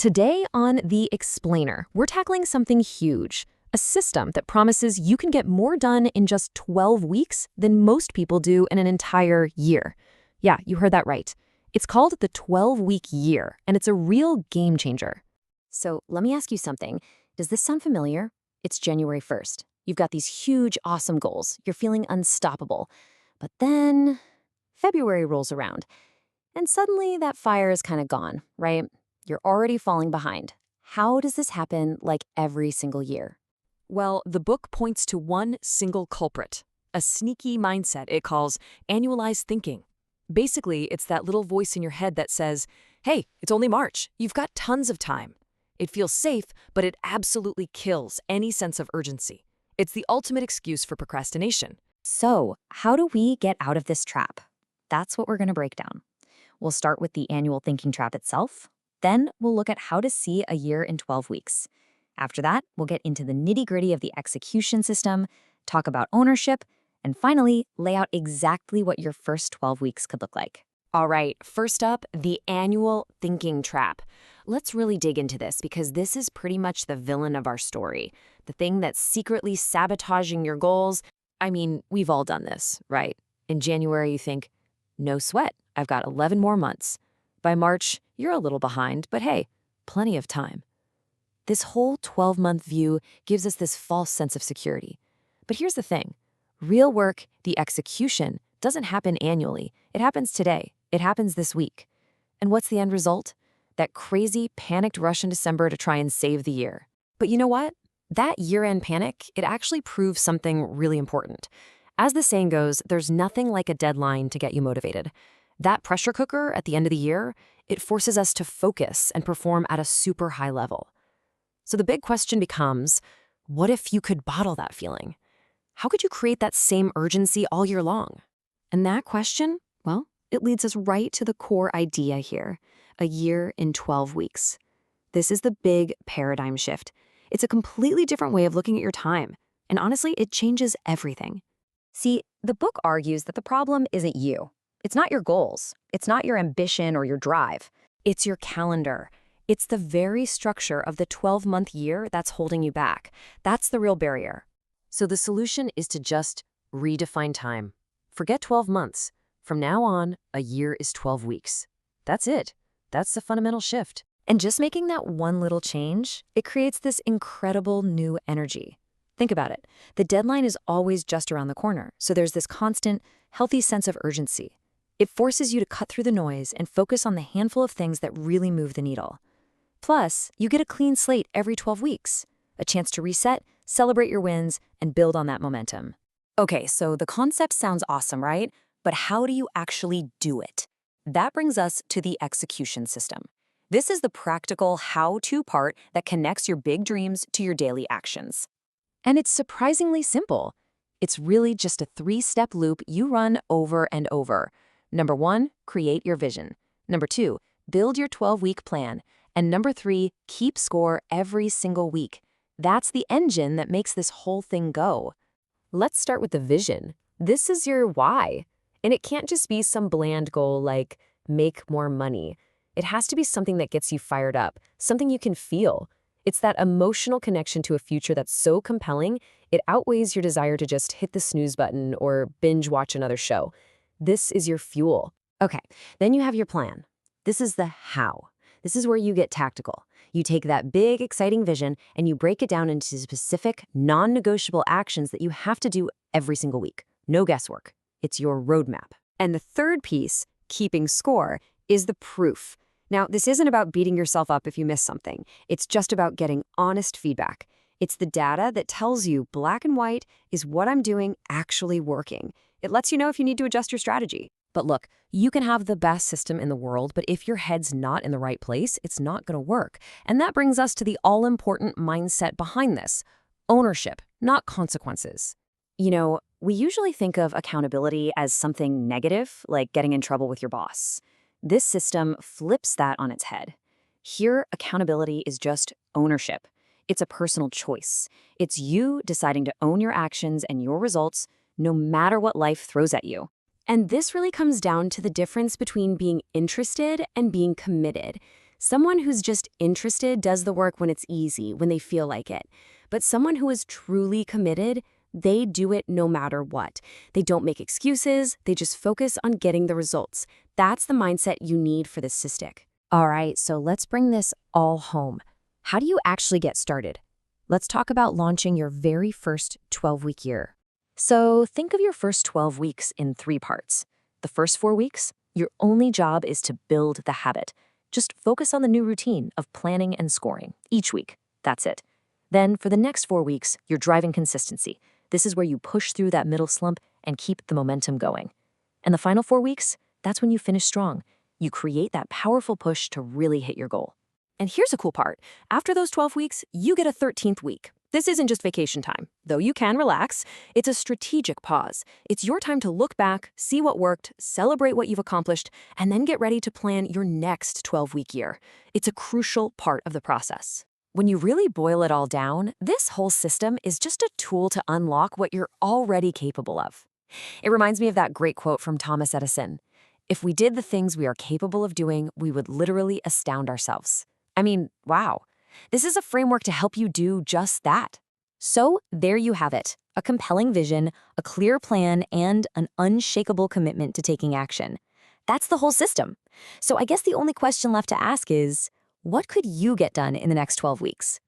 Today on The Explainer, we're tackling something huge, a system that promises you can get more done in just 12 weeks than most people do in an entire year. Yeah, you heard that right. It's called the 12-week year, and it's a real game changer. So let me ask you something. Does this sound familiar? It's January 1st. You've got these huge, awesome goals. You're feeling unstoppable. But then February rolls around, and suddenly that fire is kind of gone, right? You're already falling behind. How does this happen like every single year? Well, the book points to one single culprit, a sneaky mindset it calls annualized thinking. Basically, it's that little voice in your head that says, hey, it's only March, you've got tons of time. It feels safe, but it absolutely kills any sense of urgency. It's the ultimate excuse for procrastination. So, how do we get out of this trap? That's what we're going to break down. We'll start with the annual thinking trap itself. Then we'll look at how to see a year in 12 weeks. After that, we'll get into the nitty-gritty of the execution system, talk about ownership, and finally, lay out exactly what your first 12 weeks could look like. All right, first up, the annual thinking trap. Let's really dig into this because this is pretty much the villain of our story, the thing that's secretly sabotaging your goals. I mean, we've all done this, right? In January, you think, no sweat, I've got 11 more months. By March, you're a little behind, but hey, plenty of time. This whole 12-month view gives us this false sense of security. But here's the thing. Real work, the execution, doesn't happen annually. It happens today. It happens this week. And what's the end result? That crazy, panicked rush in December to try and save the year. But you know what? That year-end panic, it actually proves something really important. As the saying goes, there's nothing like a deadline to get you motivated. That pressure cooker at the end of the year, it forces us to focus and perform at a super high level. So the big question becomes, what if you could bottle that feeling? How could you create that same urgency all year long? And that question, well, it leads us right to the core idea here, a year in 12 weeks. This is the big paradigm shift. It's a completely different way of looking at your time. And honestly, it changes everything. See, the book argues that the problem isn't you. It's not your goals. It's not your ambition or your drive. It's your calendar. It's the very structure of the 12-month year that's holding you back. That's the real barrier. So the solution is to just redefine time. Forget 12 months. From now on, a year is 12 weeks. That's it. That's the fundamental shift. And just making that one little change, it creates this incredible new energy. Think about it. The deadline is always just around the corner, so there's this constant, healthy sense of urgency. It forces you to cut through the noise and focus on the handful of things that really move the needle. Plus, you get a clean slate every 12 weeks, a chance to reset, celebrate your wins, and build on that momentum. Okay, so the concept sounds awesome, right? But how do you actually do it? That brings us to the execution system. This is the practical how-to part that connects your big dreams to your daily actions. And it's surprisingly simple. It's really just a 3-step loop you run over and over. Number 1, create your vision. Number 2, build your 12-week plan. And number 3, keep score every single week. That's the engine that makes this whole thing go. Let's start with the vision. This is your why. And it can't just be some bland goal like make more money. It has to be something that gets you fired up, something you can feel. It's that emotional connection to a future that's so compelling, it outweighs your desire to just hit the snooze button or binge watch another show. This is your fuel. Okay, then you have your plan. This is the how. This is where you get tactical. You take that big, exciting vision and you break it down into specific, non-negotiable actions that you have to do every single week. No guesswork. It's your roadmap. And the third piece, keeping score, is the proof. Now, this isn't about beating yourself up if you miss something. It's just about getting honest feedback. It's the data that tells you black and white is what I'm doing actually working. It lets you know if you need to adjust your strategy. But look, you can have the best system in the world, but if your head's not in the right place, it's not going to work. And that brings us to the all-important mindset behind this. Ownership, not consequences. You know, we usually think of accountability as something negative, like getting in trouble with your boss. This system flips that on its head. Here, accountability is just ownership. It's a personal choice. It's you deciding to own your actions and your results, no matter what life throws at you. And this really comes down to the difference between being interested and being committed. Someone who's just interested does the work when it's easy, when they feel like it. But someone who is truly committed, they do it no matter what. They don't make excuses, they just focus on getting the results. That's the mindset you need for this to stick. All right, so let's bring this all home. How do you actually get started? Let's talk about launching your very first 12-week year. So think of your first 12 weeks in 3 parts. The first 4 weeks, your only job is to build the habit. Just focus on the new routine of planning and scoring each week. That's it. Then for the next 4 weeks, you're driving consistency. This is where you push through that middle slump and keep the momentum going. And the final 4 weeks, that's when you finish strong. You create that powerful push to really hit your goal. And here's a cool part. After those 12 weeks, you get a 13th week. This isn't just vacation time. Though you can relax, it's a strategic pause. It's your time to look back, see what worked, celebrate what you've accomplished, and then get ready to plan your next 12-week year. It's a crucial part of the process. When you really boil it all down, this whole system is just a tool to unlock what you're already capable of. It reminds me of that great quote from Thomas Edison. If we did the things we are capable of doing, we would literally astound ourselves. I mean, wow. This is a framework to help you do just that. So there you have it, a compelling vision, a clear plan, and an unshakable commitment to taking action. That's the whole system. So I guess the only question left to ask is, what could you get done in the next 12 weeks?